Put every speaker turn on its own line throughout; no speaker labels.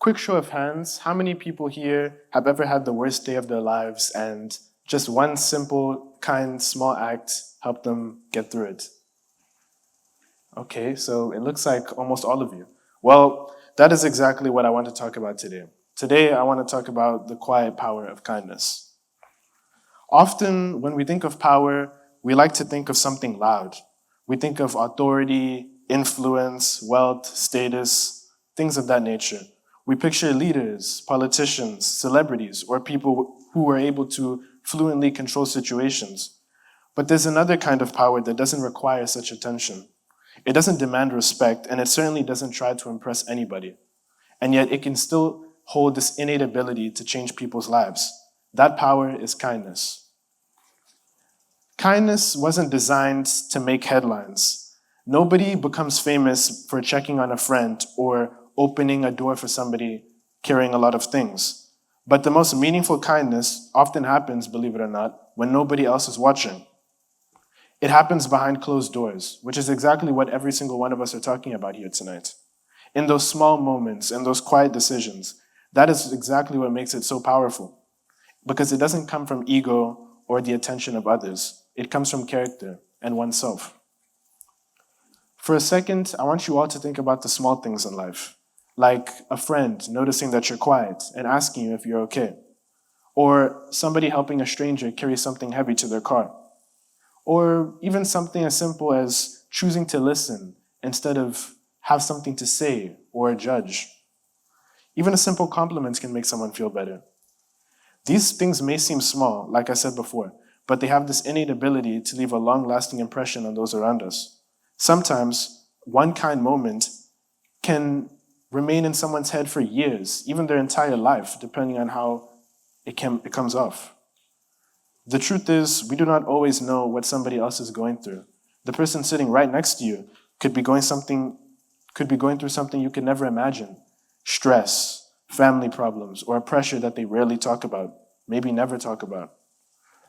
quick show of hands, how many people here have ever had the worst day of their lives and just one simple, kind, small act helped them get through it? Okay, so it looks like almost all of you. Well, that is exactly what I want to talk about today. Today, I want to talk about the quiet power of kindness. Often, when we think of power, we like to think of something loud. We think of authority, influence, wealth, status, things of that nature. We picture leaders, politicians, celebrities, or people who are able to fluently control situations. But there's another kind of power that doesn't require such attention. It doesn't demand respect, and it certainly doesn't try to impress anybody. And yet it can still hold this innate ability to change people's lives. That power is kindness. Kindness wasn't designed to make headlines. Nobody becomes famous for checking on a friend or opening a door for somebody carrying a lot of things. But the most meaningful kindness often happens, believe it or not, when nobody else is watching. It happens behind closed doors, which is exactly what every single one of us are talking about here tonight. In those small moments, in those quiet decisions, that is exactly what makes it so powerful. Because it doesn't come from ego or the attention of others. It comes from character and oneself. For a second, I want you all to think about the small things in life, like a friend noticing that you're quiet and asking you if you're okay, or somebody helping a stranger carry something heavy to their car, or even something as simple as choosing to listen instead of have something to say or judge. Even a simple compliment can make someone feel better. These things may seem small, like I said before, but they have this innate ability to leave a long-lasting impression on those around us. Sometimes, one kind moment can remain in someone's head for years, even their entire life, depending on how it comes off. The truth is, we do not always know what somebody else is going through. The person sitting right next to you could be going through something you could never imagine. Stress, family problems, or a pressure that they rarely talk about, maybe never talk about.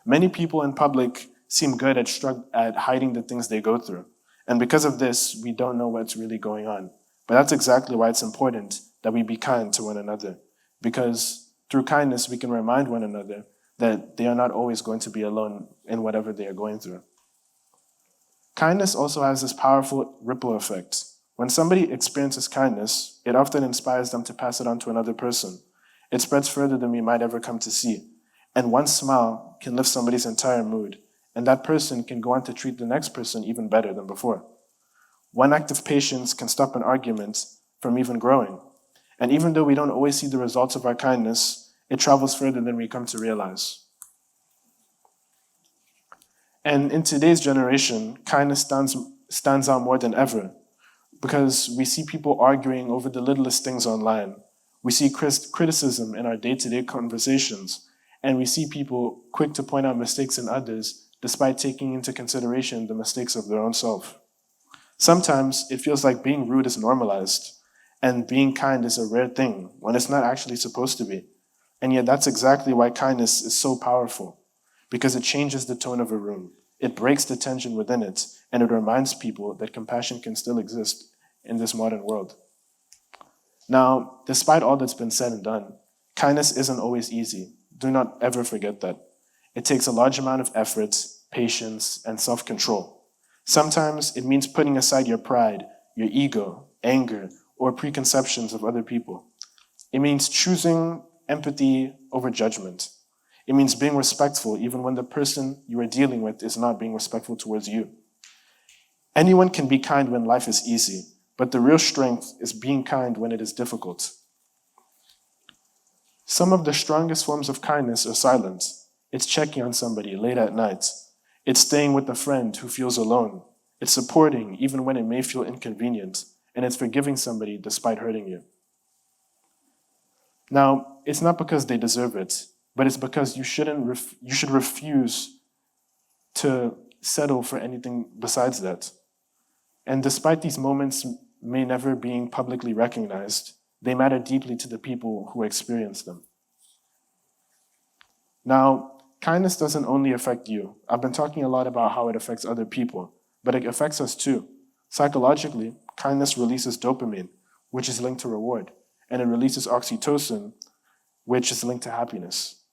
Many people in public seem good at hiding the things they go through. And because of this, we don't know what's really going on. But that's exactly why it's important that we be kind to one another. Because through kindness, we can remind one another that they are not always going to be alone in whatever they are going through. Kindness also has this powerful ripple effect. When somebody experiences kindness, it often inspires them to pass it on to another person. It spreads further than we might ever come to see. And one smile can lift somebody's entire mood, and that person can go on to treat the next person even better than before. One act of patience can stop an argument from even growing. And even though we don't always see the results of our kindness, it travels further than we come to realize. And in today's generation, kindness stands out more than ever because we see people arguing over the littlest things online. We see criticism in our day-to-day conversations, and we see people quick to point out mistakes in others despite taking into consideration the mistakes of their own self. Sometimes it feels like being rude is normalized, and being kind is a rare thing when it's not actually supposed to be. And yet that's exactly why kindness is so powerful, because it changes the tone of a room. It breaks the tension within it, and it reminds people that compassion can still exist in this modern world. Now, despite all that's been said and done, kindness isn't always easy. Do not ever forget that. It takes a large amount of effort, patience, and self-control. Sometimes it means putting aside your pride, your ego, anger, or preconceptions of other people. It means choosing empathy over judgment. It means being respectful even when the person you are dealing with is not being respectful towards you. Anyone can be kind when life is easy, but the real strength is being kind when it is difficult. Some of the strongest forms of kindness are silence. It's checking on somebody late at night. It's staying with a friend who feels alone. It's supporting even when it may feel inconvenient. And it's forgiving somebody despite hurting you. Now, it's not because they deserve it, but it's because you should refuse to settle for anything besides that. And despite these moments may never being publicly recognized, they matter deeply to the people who experience them. Now, kindness doesn't only affect you. I've been talking a lot about how it affects other people, but it affects us too. Psychologically, kindness releases dopamine, which is linked to reward. and it releases oxytocin, which is linked to happiness.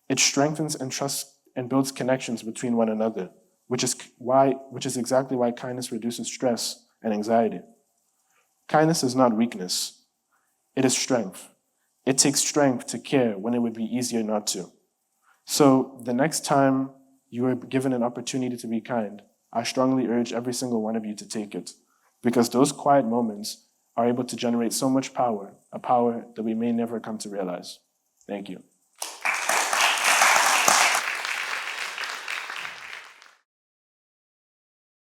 It strengthens and trusts and builds connections between one another, which is exactly why kindness reduces stress and anxiety. Kindness is not weakness. It is strength. It takes strength to care when it would be easier not to. So the next time you are given an opportunity to be kind, I strongly urge every single one of you to take it, because those quiet moments are able to generate so much power, a power that we may never come to realize. Thank you.